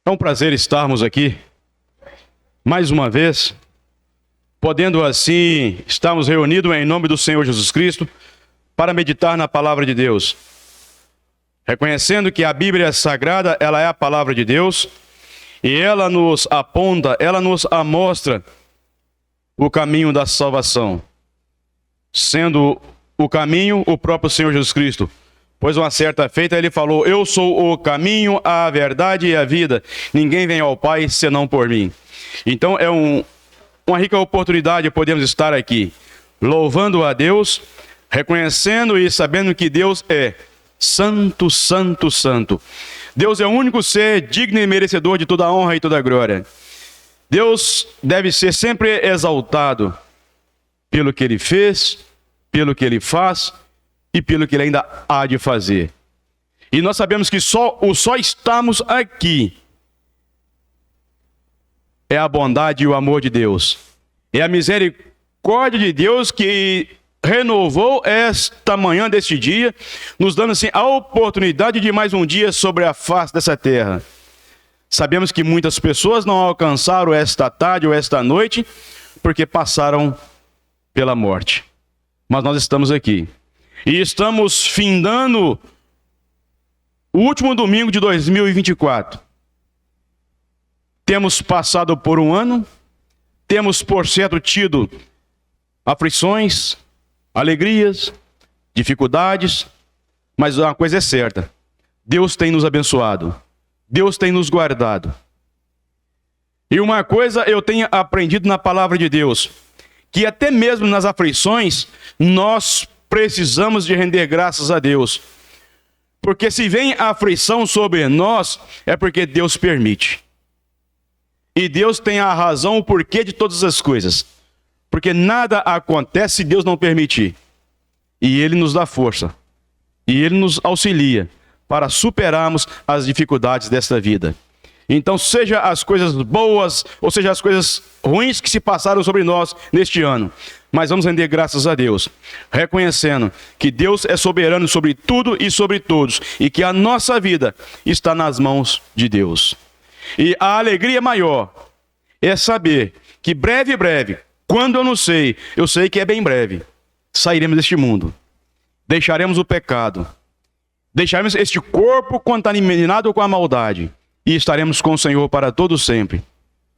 É um prazer estarmos aqui, mais uma vez, podendo assim estarmos reunidos em nome do Senhor Jesus Cristo, para meditar na palavra de Deus. Reconhecendo que a Bíblia Sagrada, ela é a palavra de Deus, e ela nos aponta, ela nos amostra o caminho da salvação, sendo o caminho o próprio Senhor Jesus Cristo. Pois uma certa feita ele falou: eu sou o caminho, a verdade e a vida. Ninguém vem ao Pai senão por mim. Então é uma rica oportunidade podemos estar aqui, louvando a Deus, reconhecendo e sabendo que Deus é santo, santo, santo. Deus é o único ser digno e merecedor de toda a honra e toda a glória. Deus deve ser sempre exaltado pelo que Ele fez, pelo que Ele faz e pelo que Ele ainda há de fazer. E nós sabemos que só estamos aqui é a bondade e o amor de Deus. É a misericórdia de Deus que renovou esta manhã deste dia, nos dando assim a oportunidade de mais um dia sobre a face dessa terra. Sabemos que muitas pessoas não alcançaram esta tarde ou esta noite porque passaram pela morte. Mas nós estamos aqui. E estamos findando o último domingo de 2024. Temos passado por um ano, temos por certo tido aflições, alegrias, dificuldades, mas uma coisa é certa: Deus tem nos abençoado, Deus tem nos guardado. E uma coisa eu tenho aprendido na palavra de Deus, que até mesmo nas aflições, nós precisamos de render graças a Deus. Porque se vem a aflição sobre nós, é porque Deus permite. E Deus tem a razão, o porquê de todas as coisas. Porque nada acontece se Deus não permitir. E Ele nos dá força. E Ele nos auxilia para superarmos as dificuldades desta vida. Então, seja as coisas boas, ou seja as coisas ruins que se passaram sobre nós neste ano, mas vamos render graças a Deus, reconhecendo que Deus é soberano sobre tudo e sobre todos, e que a nossa vida está nas mãos de Deus. E a alegria maior é saber que breve, quando eu não sei, eu sei que é bem breve, sairemos deste mundo, deixaremos o pecado, deixaremos este corpo contaminado com a maldade, e estaremos com o Senhor para todo sempre,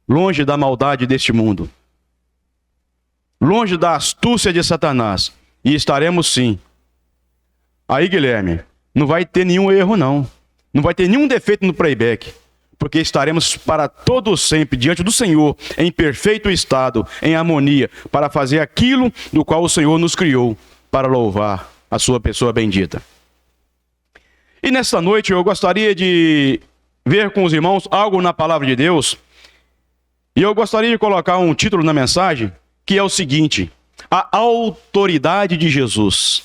longe da maldade deste mundo, longe da astúcia de Satanás, e estaremos sim. Aí, Guilherme, não vai ter nenhum erro não vai ter nenhum defeito no playback, porque estaremos para todo sempre diante do Senhor, em perfeito estado, em harmonia, para fazer aquilo do qual o Senhor nos criou, para louvar a sua pessoa bendita. E nesta noite eu gostaria de ver com os irmãos algo na palavra de Deus, e eu gostaria de colocar um título na mensagem, que é o seguinte: a autoridade de Jesus.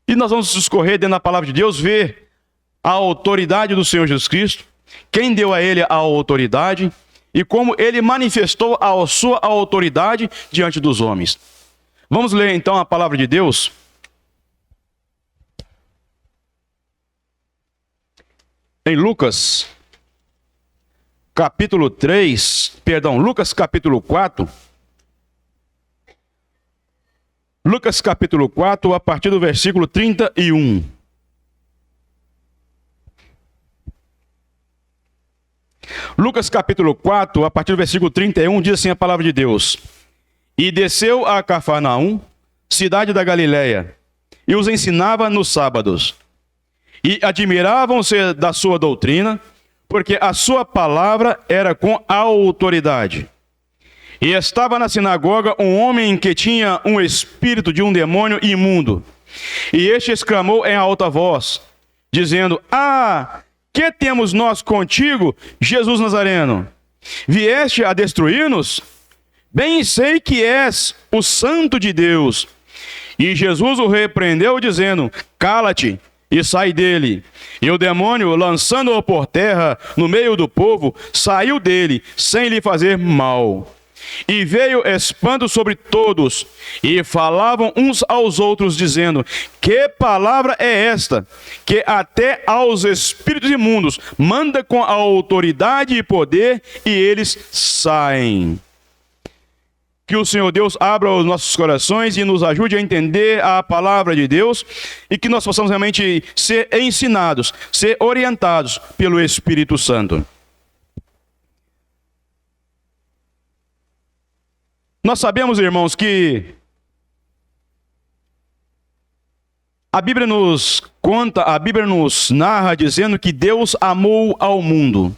E nós vamos discorrer dentro da palavra de Deus, ver a autoridade do Senhor Jesus Cristo, quem deu a Ele a autoridade, e como Ele manifestou a sua autoridade diante dos homens. Vamos ler então a palavra de Deus. Em Lucas capítulo 4. Lucas capítulo 4, a partir do versículo 31. Lucas capítulo 4, a partir do versículo 31, diz assim a palavra de Deus: E desceu a Cafarnaum, cidade da Galileia, e os ensinava nos sábados. E admiravam-se da sua doutrina, porque a sua palavra era com autoridade. E estava na sinagoga um homem que tinha um espírito de um demônio imundo. E este exclamou em alta voz, dizendo: que temos nós contigo, Jesus Nazareno? Vieste a destruir-nos? Bem sei que és o Santo de Deus. E Jesus o repreendeu, dizendo: cala-te e sai dele. E o demônio, lançando-o por terra no meio do povo, saiu dele, sem lhe fazer mal. E veio espanto sobre todos, e falavam uns aos outros, dizendo: que palavra é esta, que até aos espíritos imundos manda com autoridade e poder, e eles saem. Que o Senhor Deus abra os nossos corações e nos ajude a entender a palavra de Deus, e que nós possamos realmente ser ensinados, ser orientados pelo Espírito Santo. Nós sabemos, irmãos, que a Bíblia nos conta, a Bíblia nos narra dizendo que Deus amou ao mundo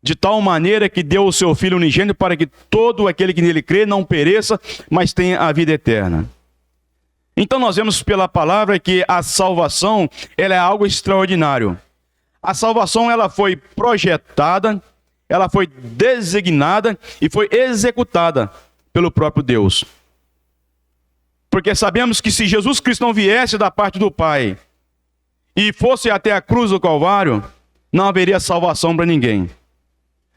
de tal maneira que deu o seu Filho unigênito para que todo aquele que nele crê não pereça, mas tenha a vida eterna. Então nós vemos pela palavra que a salvação, ela é algo extraordinário. A salvação, ela foi projetada, ela foi designada e foi executada pelo próprio Deus. Porque sabemos que se Jesus Cristo não viesse da parte do Pai e fosse até a cruz do Calvário, não haveria salvação para ninguém.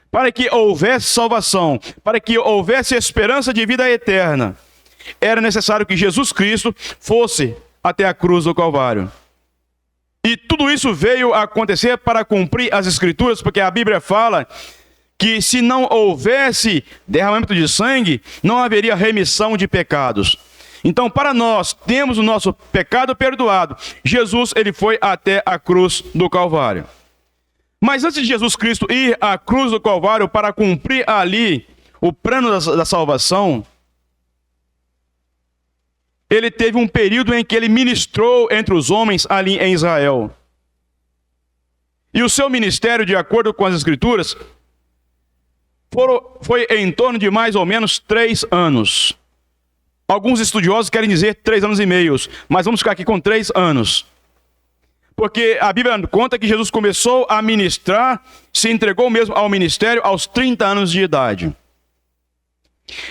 Para que houvesse salvação, para que houvesse esperança de vida eterna, era necessário que Jesus Cristo fosse até a cruz do Calvário. E tudo isso veio a acontecer para cumprir as Escrituras, porque a Bíblia fala que se não houvesse derramamento de sangue, não haveria remissão de pecados. Então, para nós termos o nosso pecado perdoado, Jesus, ele foi até a cruz do Calvário. Mas antes de Jesus Cristo ir à cruz do Calvário para cumprir ali o plano da salvação, ele teve um período em que ele ministrou entre os homens ali em Israel. E o seu ministério, de acordo com as Escrituras, foi em torno de mais ou menos 3 anos. Alguns estudiosos querem dizer 3 anos e meio, mas vamos ficar aqui com 3 anos. Porque a Bíblia conta que Jesus começou a ministrar, se entregou mesmo ao ministério aos 30 anos de idade.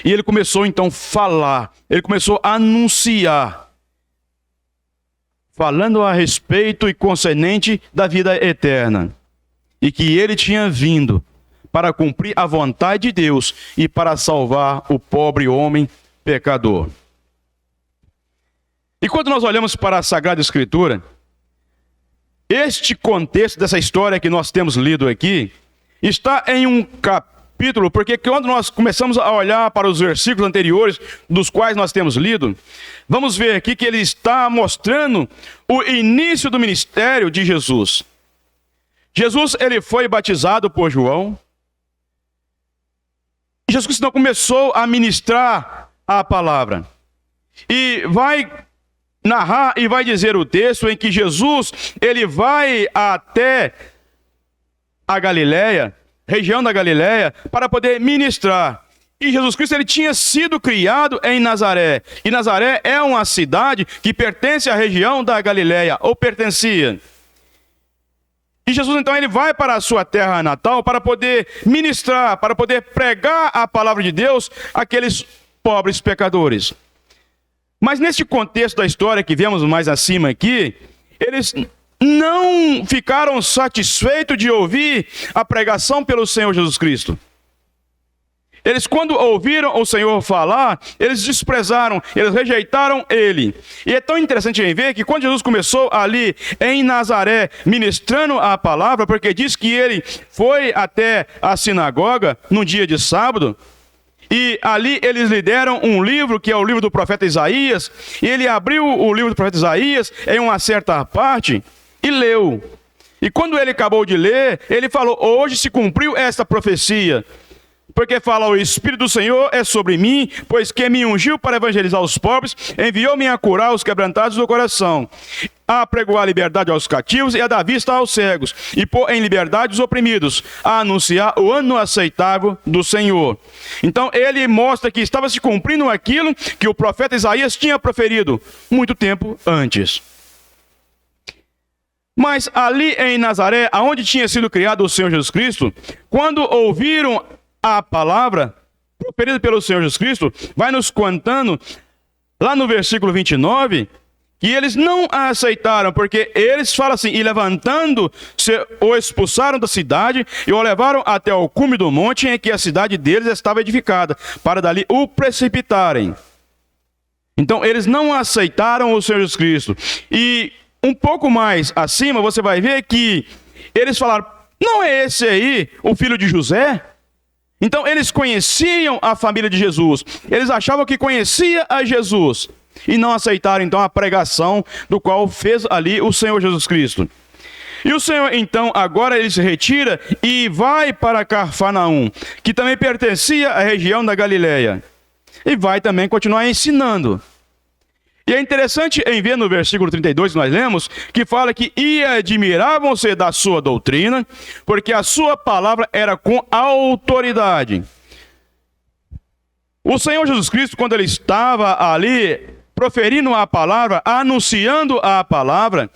E ele começou então a falar, ele começou a anunciar, falando a respeito e concernente da vida eterna. E que ele tinha vindo para cumprir a vontade de Deus e para salvar o pobre homem pecador. E quando nós olhamos para a Sagrada Escritura, este contexto dessa história que nós temos lido aqui, está em um capítulo, porque quando nós começamos a olhar para os versículos anteriores, dos quais nós temos lido, vamos ver aqui que ele está mostrando o início do ministério de Jesus. Jesus, ele foi batizado por João. E Jesus Cristo começou a ministrar a palavra. E vai narrar e vai dizer o texto em que Jesus, ele vai até a Galileia, região da Galileia, para poder ministrar. E Jesus Cristo, ele tinha sido criado em Nazaré. E Nazaré é uma cidade que pertence à região da Galileia, ou pertencia. E Jesus, então, ele vai para a sua terra natal para poder ministrar, para poder pregar a palavra de Deus àqueles pobres pecadores. Mas neste contexto da história que vemos mais acima aqui, eles não ficaram satisfeitos de ouvir a pregação pelo Senhor Jesus Cristo. Eles, quando ouviram o Senhor falar, eles desprezaram, eles rejeitaram ele. E é tão interessante em ver que quando Jesus começou ali em Nazaré, ministrando a palavra, porque diz que ele foi até a sinagoga num dia de sábado, e ali eles lhe deram um livro, que é o livro do profeta Isaías, e ele abriu o livro do profeta Isaías em uma certa parte e leu. E quando ele acabou de ler, ele falou: hoje se cumpriu esta profecia. Porque fala: o Espírito do Senhor é sobre mim, pois que me ungiu para evangelizar os pobres, enviou-me a curar os quebrantados do coração, a pregoar a liberdade aos cativos e a dar vista aos cegos, e pôr em liberdade os oprimidos, a anunciar o ano aceitável do Senhor. Então ele mostra que estava se cumprindo aquilo que o profeta Isaías tinha proferido muito tempo antes. Mas ali em Nazaré, aonde tinha sido criado o Senhor Jesus Cristo, quando ouviram a palavra proferida pelo Senhor Jesus Cristo, vai nos contando, lá no versículo 29, que eles não a aceitaram, porque eles falam assim, e levantando-se, o expulsaram da cidade e o levaram até o cume do monte em que a cidade deles estava edificada, para dali o precipitarem. Então eles não aceitaram o Senhor Jesus Cristo. E um pouco mais acima você vai ver que eles falaram, não é esse aí o filho de José? Então eles conheciam a família de Jesus, eles achavam que conhecia a Jesus, e não aceitaram então a pregação do qual fez ali o Senhor Jesus Cristo. E o Senhor então agora ele se retira e vai para Cafarnaum, que também pertencia à região da Galileia, e vai também continuar ensinando. E é interessante em ver no versículo 32 que nós lemos, que fala que e admiravam-se da sua doutrina, porque a sua palavra era com autoridade. O Senhor Jesus Cristo, quando ele estava ali proferindo a palavra, anunciando a palavra,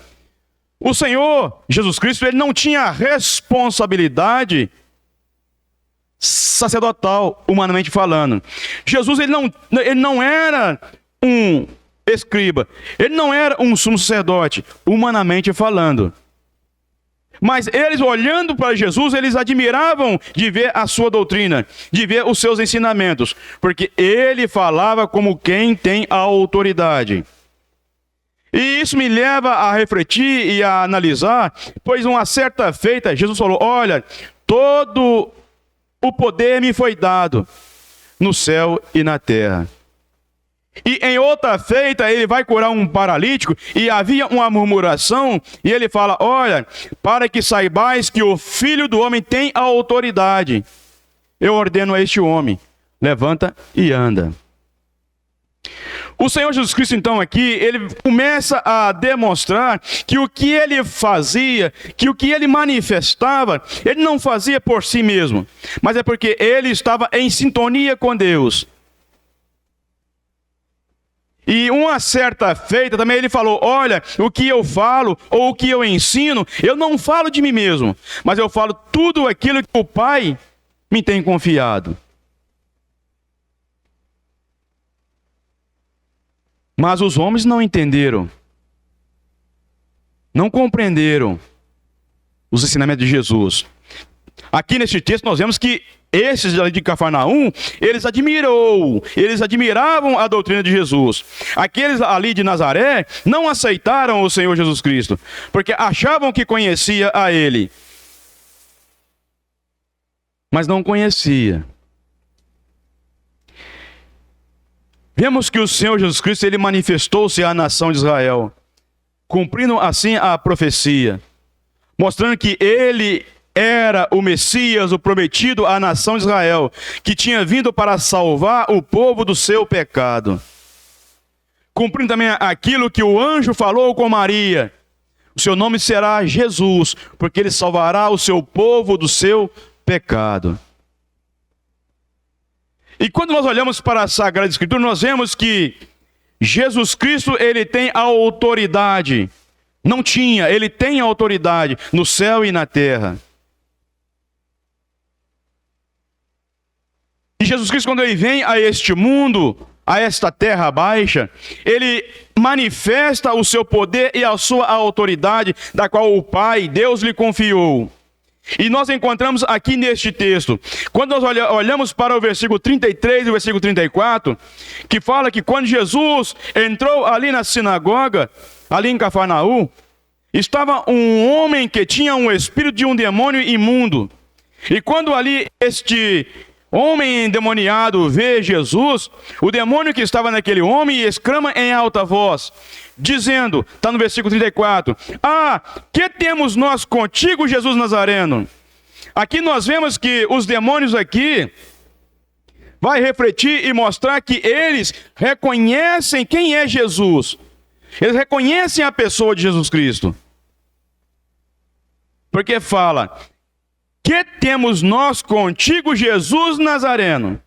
o Senhor Jesus Cristo ele não tinha responsabilidade sacerdotal, humanamente falando. Jesus ele não era um escriba, ele não era um sumo sacerdote, humanamente falando. Mas eles olhando para Jesus, eles admiravam de ver a sua doutrina, de ver os seus ensinamentos, porque ele falava como quem tem a autoridade. E isso me leva a refletir e a analisar, pois uma certa feita, Jesus falou, olha, todo o poder me foi dado no céu e na terra. E em outra feita, ele vai curar um paralítico, e havia uma murmuração, e ele fala, olha, para que saibais que o Filho do Homem tem a autoridade, eu ordeno a este homem, levanta e anda. O Senhor Jesus Cristo, então, aqui, ele começa a demonstrar que o que ele fazia, que o que ele manifestava, ele não fazia por si mesmo, mas é porque ele estava em sintonia com Deus. E uma certa feita também ele falou, olha, o que eu falo ou o que eu ensino, eu não falo de mim mesmo, mas eu falo tudo aquilo que o Pai me tem confiado. Mas os homens não entenderam, não compreenderam os ensinamentos de Jesus. Aqui neste texto nós vemos que esses de Cafarnaum, eles admiravam a doutrina de Jesus. Aqueles ali de Nazaré não aceitaram o Senhor Jesus Cristo, porque achavam que conhecia a Ele, mas não conhecia. Vemos que o Senhor Jesus Cristo, ele manifestou-se à nação de Israel, cumprindo assim a profecia, mostrando que ele era o Messias, o prometido à nação de Israel, que tinha vindo para salvar o povo do seu pecado. Cumprindo também aquilo que o anjo falou com Maria, o seu nome será Jesus, porque ele salvará o seu povo do seu pecado. E quando nós olhamos para a Sagrada Escritura, nós vemos que Jesus Cristo, ele tem a autoridade. Não tinha, ele tem a autoridade no céu e na terra. E Jesus Cristo, quando ele vem a este mundo, a esta terra baixa, ele manifesta o seu poder e a sua autoridade, da qual o Pai, Deus, lhe confiou. E nós encontramos aqui neste texto, quando nós olhamos para o versículo 33 e o versículo 34, que fala que quando Jesus entrou ali na sinagoga, ali em Cafarnaum, estava um homem que tinha um espírito de um demônio imundo. E quando ali este homem endemoniado vê Jesus, o demônio que estava naquele homem exclama em alta voz, dizendo, está no versículo 34, ah, que temos nós contigo, Jesus Nazareno? Aqui nós vemos que os demônios aqui vai refletir e mostrar que eles reconhecem quem é Jesus. Eles reconhecem a pessoa de Jesus Cristo. Porque fala, que temos nós contigo, Jesus Nazareno?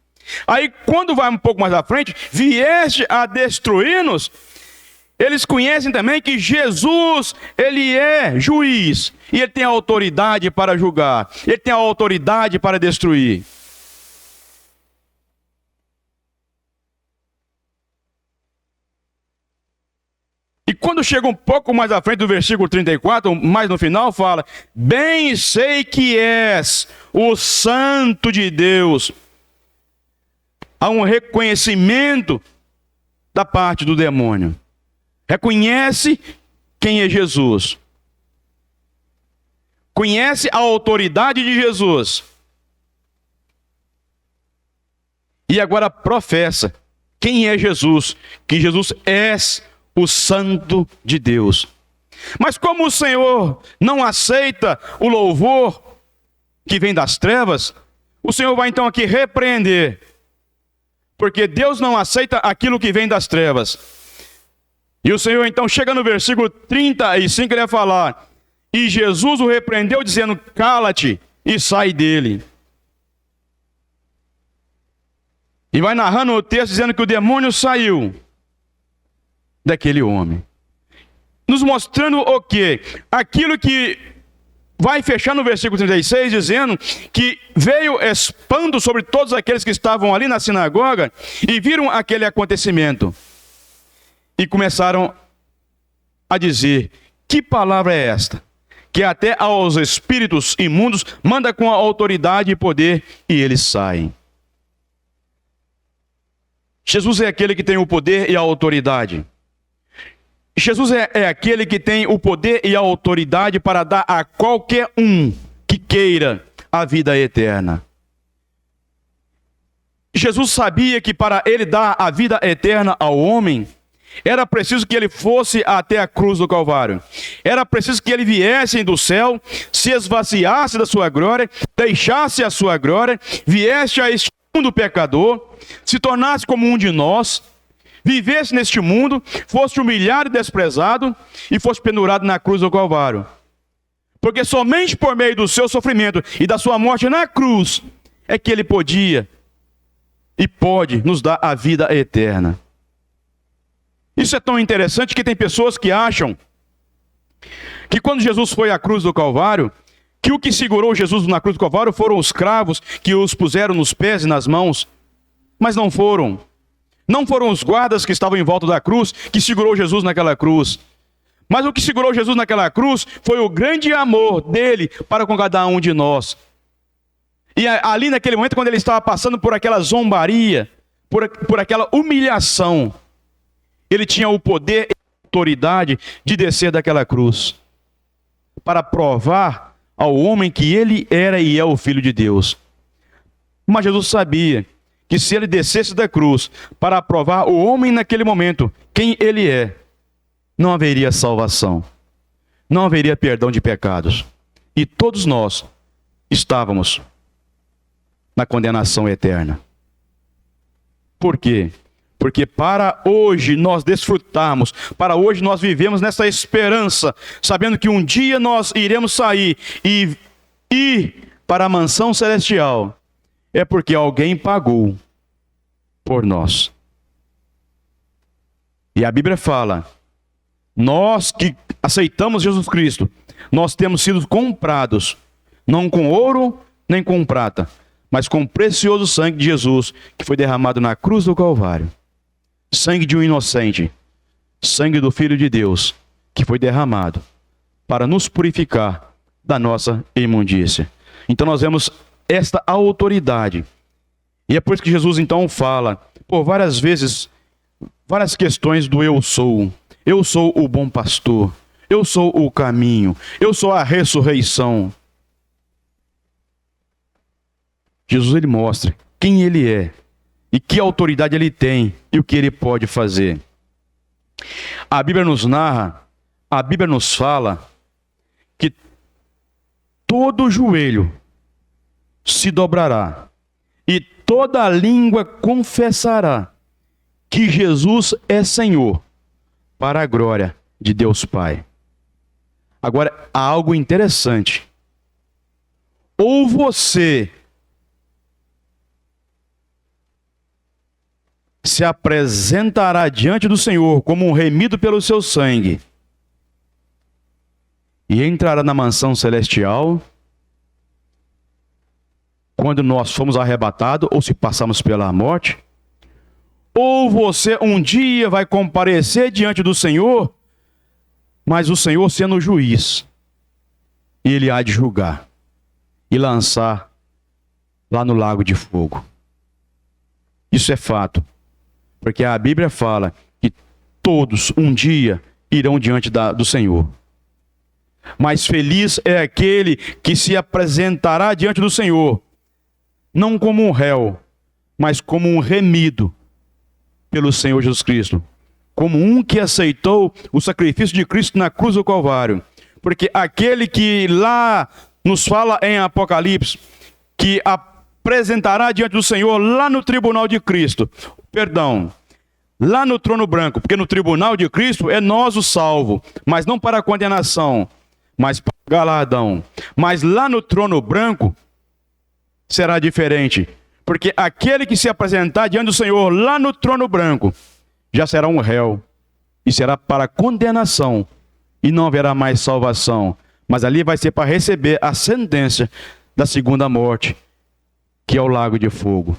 Aí quando vai um pouco mais à frente, vieste a destruir-nos, eles conhecem também que Jesus, ele é juiz, e ele tem a autoridade para julgar, ele tem a autoridade para destruir. E E quando chega um pouco mais à frente do versículo 34, mais no final, fala: bem sei que és o Santo de Deus. Há um reconhecimento da parte do demônio. Reconhece quem é Jesus. Conhece a autoridade de Jesus. E agora professa quem é Jesus, que Jesus é o Santo de Deus. Mas como o Senhor não aceita o louvor que vem das trevas, o Senhor vai então aqui repreender. Porque Deus não aceita aquilo que vem das trevas. E o Senhor então chega no versículo 35, ele vai falar: e Jesus o repreendeu dizendo: cala-te e sai dele. E vai narrando o texto dizendo que o demônio saiu daquele homem. Nos mostrando o quê? Aquilo que vai fechar no versículo 36, dizendo que veio espanto sobre todos aqueles que estavam ali na sinagoga e viram aquele acontecimento. E começaram a dizer: que palavra é esta? Que até aos espíritos imundos manda com autoridade e poder, e eles saem. Jesus é aquele que tem o poder e a autoridade. Jesus é aquele que tem o poder e a autoridade para dar a qualquer um que queira a vida eterna. Jesus sabia que para ele dar a vida eterna ao homem, era preciso que ele fosse até a cruz do Calvário. Era preciso que ele viesse do céu, se esvaziasse da sua glória, deixasse a sua glória, viesse a este mundo pecador, se tornasse como um de nós, vivesse neste mundo, fosse humilhado e desprezado e fosse pendurado na cruz do Calvário. Porque somente por meio do seu sofrimento e da sua morte na cruz é que ele podia e pode nos dar a vida eterna. Isso é tão interessante que tem pessoas que acham que quando Jesus foi à cruz do Calvário, que o que segurou Jesus na cruz do Calvário foram os cravos que os puseram nos pés e nas mãos. Mas não foram. Não foram os guardas que estavam em volta da cruz que segurou Jesus naquela cruz. Mas o que segurou Jesus naquela cruz foi o grande amor dele para com cada um de nós. E ali naquele momento, quando ele estava passando por aquela zombaria, por aquela humilhação, ele tinha o poder e a autoridade de descer daquela cruz para provar ao homem que ele era e é o Filho de Deus. Mas Jesus sabia que se ele descesse da cruz para provar o homem naquele momento quem ele é, não haveria salvação, não haveria perdão de pecados. E todos nós estávamos na condenação eterna. Por quê? Porque para hoje nós desfrutarmos, para hoje nós vivemos nessa esperança, sabendo que um dia nós iremos sair e ir para a mansão celestial, é porque alguém pagou por nós. E a Bíblia fala: nós que aceitamos Jesus Cristo, nós temos sido comprados, não com ouro nem com prata, mas com o precioso sangue de Jesus, que foi derramado na cruz do Calvário. Sangue de um inocente, sangue do Filho de Deus, que foi derramado para nos purificar da nossa imundícia. Então nós vemos esta autoridade. E é por isso que Jesus então fala, por várias vezes, várias questões do eu sou. Eu sou o bom pastor, eu sou o caminho, eu sou a ressurreição. Jesus, ele mostra quem ele é e que autoridade ele tem e o que ele pode fazer. A Bíblia nos narra, a Bíblia nos fala que todo joelho se dobrará e toda língua confessará que Jesus é Senhor, para a glória de Deus Pai. Agora, há algo interessante. Ou você se apresentará diante do Senhor como um remido pelo seu sangue e entrará na mansão celestial quando nós fomos arrebatados ou se passarmos pela morte, ou você um dia vai comparecer diante do Senhor Mas o Senhor sendo o juiz, ele há de julgar e lançar lá no lago de fogo. Isso é fato, porque a Bíblia fala que todos um dia irão diante do Senhor. Mas feliz é aquele que se apresentará diante do Senhor, não como um réu, mas como um remido pelo Senhor Jesus Cristo, como um que aceitou o sacrifício de Cristo na cruz do Calvário. Porque aquele que lá nos fala em Apocalipse, que apresentará diante do Senhor lá no tribunal de Cristo, lá no trono branco, porque no tribunal de Cristo é nós o salvo, mas não para a condenação, mas para o galardão. Mas lá no trono branco será diferente, porque aquele que se apresentar diante do Senhor lá no trono branco já será um réu e será para condenação e não haverá mais salvação, mas ali vai ser para receber a sentença da segunda morte, que é o lago de fogo.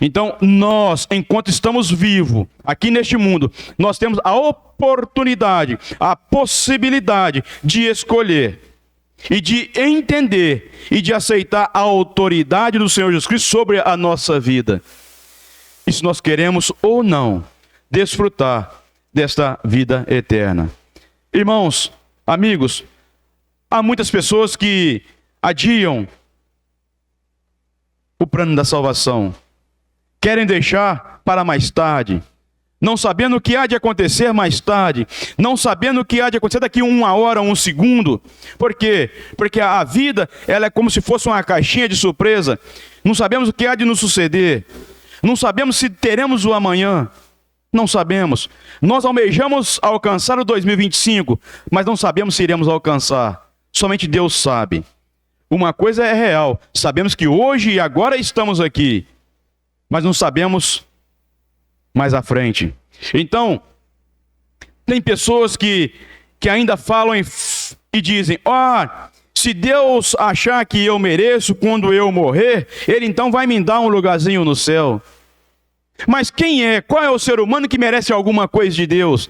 Então nós, enquanto estamos vivos aqui neste mundo, nós temos a oportunidade, a possibilidade de escolher e de entender e de aceitar a autoridade do Senhor Jesus Cristo sobre a nossa vida. E se nós queremos ou não desfrutar desta vida eterna. Irmãos, amigos, há muitas pessoas que adiam o plano da salvação, querem deixar para mais tarde, não sabendo o que há de acontecer mais tarde, não sabendo o que há de acontecer daqui uma hora, um segundo. Por quê? Porque a vida, ela é como se fosse uma caixinha de surpresa. Não sabemos o que há de nos suceder, não sabemos se teremos o amanhã, não sabemos. Nós almejamos alcançar o 2025, mas não sabemos se iremos alcançar. Somente Deus sabe. Uma coisa é real, sabemos que hoje e agora estamos aqui, mas não sabemos mais à frente. Então, tem pessoas que ainda falam e dizem: se Deus achar que eu mereço quando eu morrer, Ele então vai me dar um lugarzinho no céu. Mas qual é o ser humano que merece alguma coisa de Deus?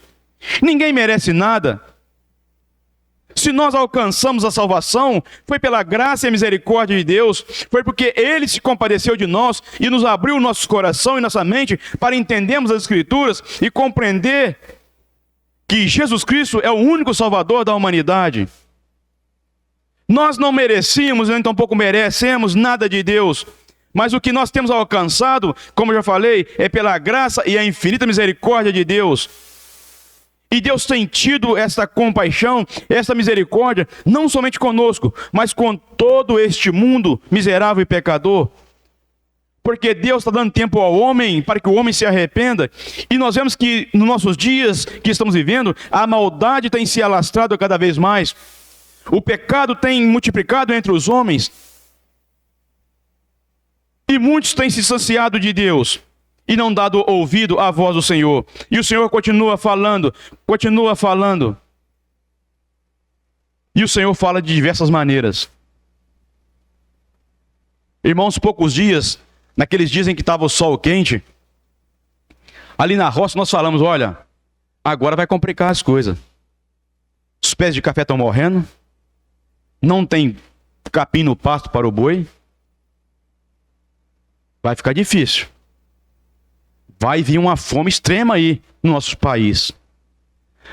Ninguém merece nada. Se nós alcançamos a salvação, foi pela graça e misericórdia de Deus, foi porque Ele se compadeceu de nós e nos abriu o nosso coração e nossa mente para entendermos as Escrituras e compreender que Jesus Cristo é o único Salvador da humanidade. Nós não merecíamos, nem tampouco merecemos nada de Deus, mas o que nós temos alcançado, como eu já falei, é pela graça e a infinita misericórdia de Deus. E Deus tem tido esta compaixão, esta misericórdia, não somente conosco, mas com todo este mundo miserável e pecador. Porque Deus está dando tempo ao homem, para que o homem se arrependa. E nós vemos que nos nossos dias que estamos vivendo, a maldade tem se alastrado cada vez mais. O pecado tem multiplicado entre os homens. E muitos têm se distanciado de Deus e não dado ouvido à voz do Senhor. E o Senhor continua falando. E o Senhor fala de diversas maneiras. Irmãos, poucos dias, naqueles dias em que estava o sol quente, ali na roça nós falamos: olha, agora vai complicar as coisas. Os pés de café estão morrendo, não tem capim no pasto para o boi, vai ficar difícil. Vai vir uma fome extrema aí no nosso país.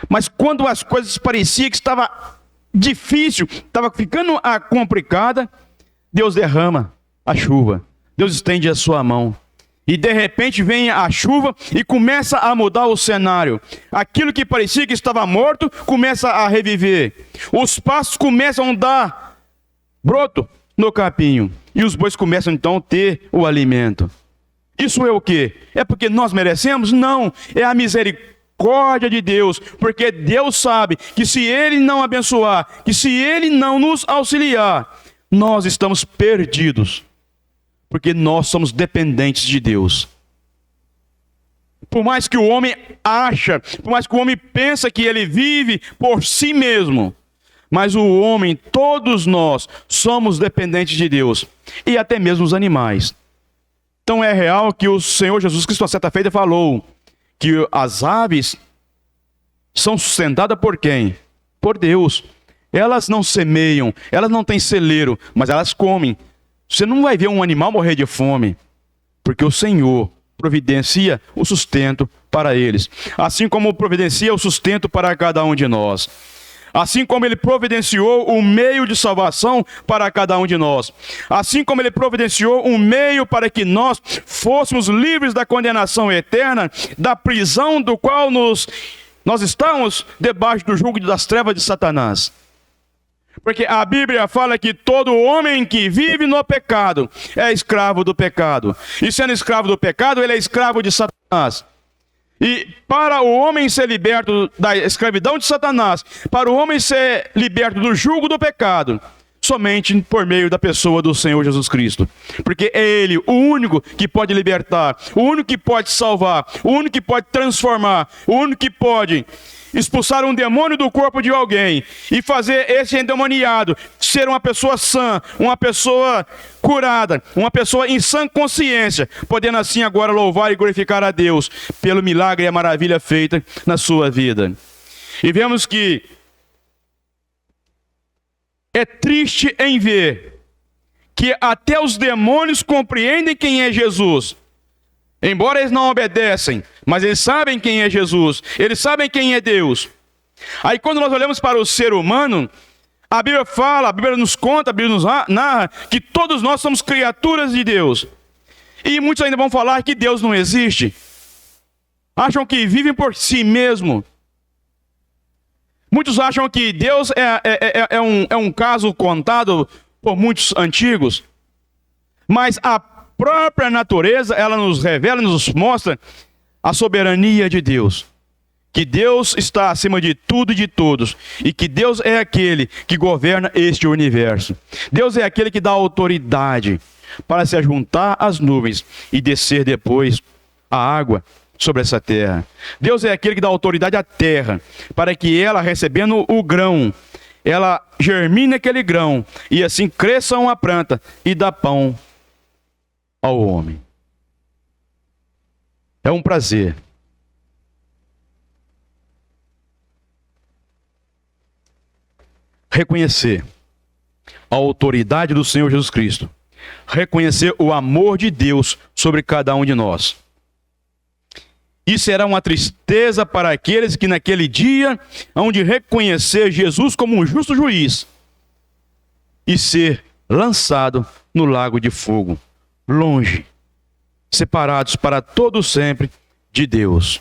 Mas quando as coisas pareciam que estava difícil, estava ficando complicada, Deus derrama a chuva. Deus estende a sua mão. E de repente vem a chuva e começa a mudar o cenário. Aquilo que parecia que estava morto começa a reviver. Os pastos começam a dar broto no capinho. E os bois começam então a ter o alimento. Isso é o quê? É porque nós merecemos? Não, é a misericórdia de Deus, porque Deus sabe que se Ele não abençoar, que se Ele não nos auxiliar, nós estamos perdidos, porque nós somos dependentes de Deus. Por mais que o homem acha, por mais que o homem pensa que ele vive por si mesmo, mas o homem, todos nós, somos dependentes de Deus, e até mesmo os animais. Então é real que o Senhor Jesus Cristo, a certa feita, falou que as aves são sustentadas por quem? por Deus. Elas não semeiam, elas não têm celeiro, mas elas comem. Você não vai ver um animal morrer de fome, porque o Senhor providencia o sustento para eles. Assim como providencia o sustento para cada um de nós. Assim como Ele providenciou um meio de salvação para cada um de nós. Assim como Ele providenciou um meio para que nós fôssemos livres da condenação eterna, da prisão do qual nós estamos debaixo do jugo das trevas de Satanás. Porque a Bíblia fala que todo homem que vive no pecado é escravo do pecado. E sendo escravo do pecado, ele é escravo de Satanás. E para o homem ser liberto da escravidão de Satanás, para o homem ser liberto do jugo do pecado, somente por meio da pessoa do Senhor Jesus Cristo. Porque é Ele o único que pode libertar, o único que pode salvar, o único que pode transformar, o único que pode expulsar um demônio do corpo de alguém e fazer esse endemoniado ser uma pessoa sã, uma pessoa curada, uma pessoa em sã consciência, podendo assim agora louvar e glorificar a Deus pelo milagre e a maravilha feita na sua vida. E vemos que é triste em ver que até os demônios compreendem quem é Jesus. Embora eles não obedecem, mas eles sabem quem é Jesus, eles sabem quem é Deus. Aí quando nós olhamos para o ser humano, a Bíblia fala, a Bíblia nos conta, a Bíblia nos narra que todos nós somos criaturas de Deus. E muitos ainda vão falar que Deus não existe. Acham que vivem por si mesmo. Muitos acham que Deus é um caso contado por muitos antigos. Mas a própria natureza, ela nos revela, nos mostra a soberania de Deus. Que Deus está acima de tudo e de todos. E que Deus é aquele que governa este universo. Deus é aquele que dá autoridade para se ajuntar às nuvens e descer depois a água sobre essa terra. Deus é aquele que dá autoridade à terra para que ela, recebendo o grão, ela germine aquele grão e assim cresça uma planta e dá pão ao homem. É um prazer reconhecer a autoridade do Senhor Jesus Cristo, reconhecer o amor de Deus sobre cada um de nós. E será uma tristeza para aqueles que naquele dia hão de reconhecer Jesus como um justo juiz e ser lançado no lago de fogo, longe, separados para todo sempre de Deus.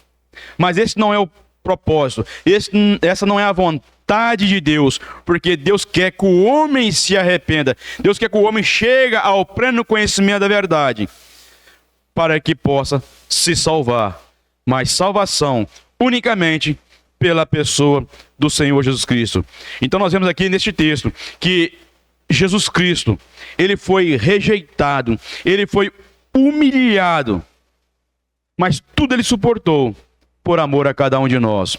Mas esse não é o propósito, essa não é a vontade de Deus, porque Deus quer que o homem se arrependa, Deus quer que o homem chegue ao pleno conhecimento da verdade, para que possa se salvar. Mas salvação unicamente pela pessoa do Senhor Jesus Cristo. Então nós vemos aqui neste texto que Jesus Cristo, ele foi rejeitado, ele foi humilhado, mas tudo ele suportou por amor a cada um de nós.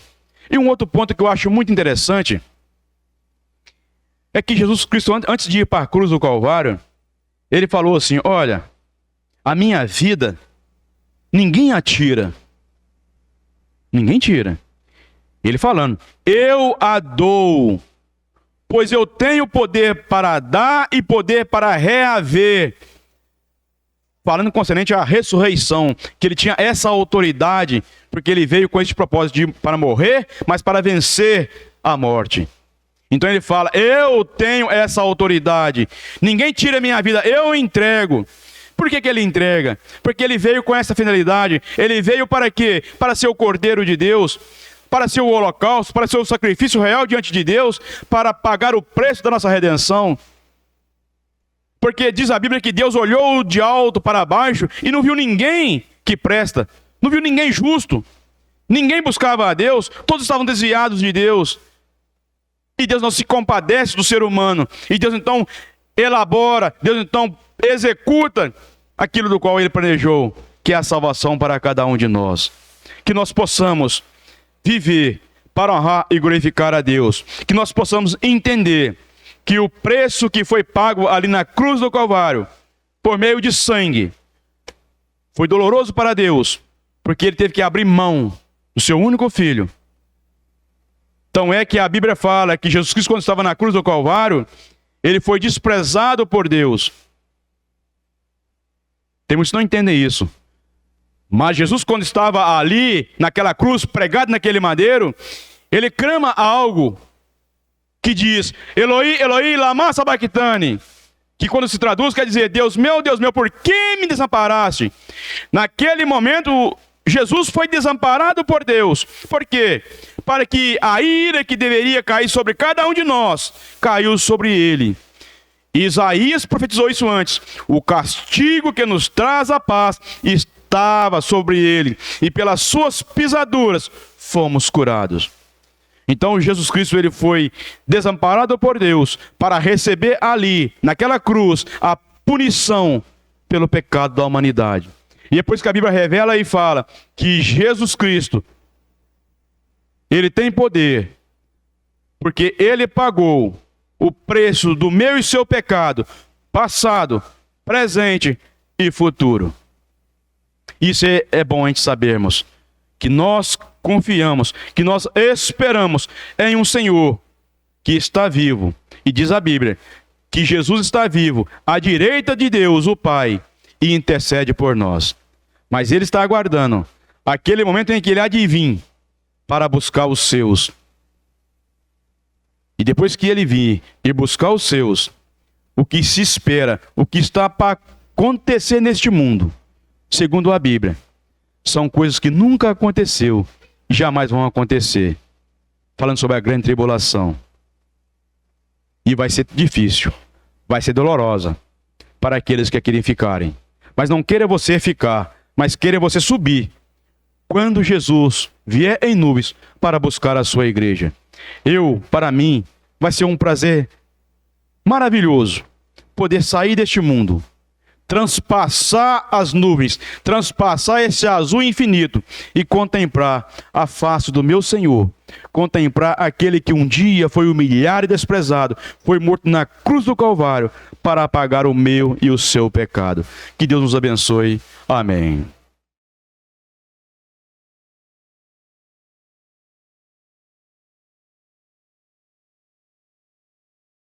E um outro ponto que eu acho muito interessante é que Jesus Cristo, antes de ir para a cruz do Calvário, ele falou assim: olha, a minha vida ninguém a tira. Ninguém tira. Ele falando: eu a dou, pois eu tenho poder para dar e poder para reaver. Falando concernente à ressurreição, que ele tinha essa autoridade, porque ele veio com esse propósito para morrer, mas para vencer a morte. Então ele fala: eu tenho essa autoridade, ninguém tira a minha vida, eu entrego. Por que ele entrega? Porque ele veio com essa finalidade. Ele veio para quê? Para ser o Cordeiro de Deus, para ser o holocausto, para ser o sacrifício real diante de Deus, para pagar o preço da nossa redenção. Porque diz a Bíblia que Deus olhou de alto para baixo e não viu ninguém que presta, não viu ninguém justo. Ninguém buscava a Deus, todos estavam desviados de Deus. E Deus não se compadece do ser humano. E Deus então elabora, Deus então executa aquilo do qual ele planejou, que é a salvação para cada um de nós. Que nós possamos viver para honrar e glorificar a Deus. Que nós possamos entender que o preço que foi pago ali na cruz do Calvário, por meio de sangue, foi doloroso para Deus, porque ele teve que abrir mão do seu único filho, Então é que a Bíblia fala que Jesus Cristo, quando estava na cruz do Calvário, ele foi desprezado por Deus. Tem muitos que não entendem isso. Mas Jesus, quando estava ali, naquela cruz, pregado naquele madeiro, ele clama algo que diz: Eloi, Eloi, lama sabachthani, que quando se traduz quer dizer: Deus meu, por que me desamparaste? Naquele momento, Jesus foi desamparado por Deus. Por quê? Para que a ira que deveria cair sobre cada um de nós, caiu sobre ele. Isaías profetizou isso antes: o castigo que nos traz a paz estava sobre ele, e pelas suas pisaduras fomos curados. Então Jesus Cristo, ele foi desamparado por Deus para receber ali, naquela cruz, a punição pelo pecado da humanidade. E depois que a Bíblia revela e fala que Jesus Cristo, ele tem poder, porque ele pagou o preço do meu e seu pecado, passado, presente e futuro. Isso é bom a gente sabermos, que nós confiamos, que nós esperamos em um Senhor que está vivo. E diz a Bíblia que Jesus está vivo à direita de Deus, o Pai, e intercede por nós. Mas ele está aguardando aquele momento em que ele há de vir para buscar os seus. E depois que ele vir e buscar os seus, o que se espera, o que está para acontecer neste mundo, segundo a Bíblia, são coisas que nunca aconteceu e jamais vão acontecer. Falando sobre a grande tribulação. E vai ser difícil, vai ser dolorosa para aqueles que querem ficarem. Mas não queira você ficar, mas queira você subir quando Jesus vier em nuvens para buscar a sua igreja. Para mim, vai ser um prazer maravilhoso poder sair deste mundo, transpassar as nuvens, transpassar esse azul infinito e contemplar a face do meu Senhor, contemplar aquele que um dia foi humilhado e desprezado, foi morto na cruz do Calvário para apagar o meu e o seu pecado. Que Deus nos abençoe. Amém.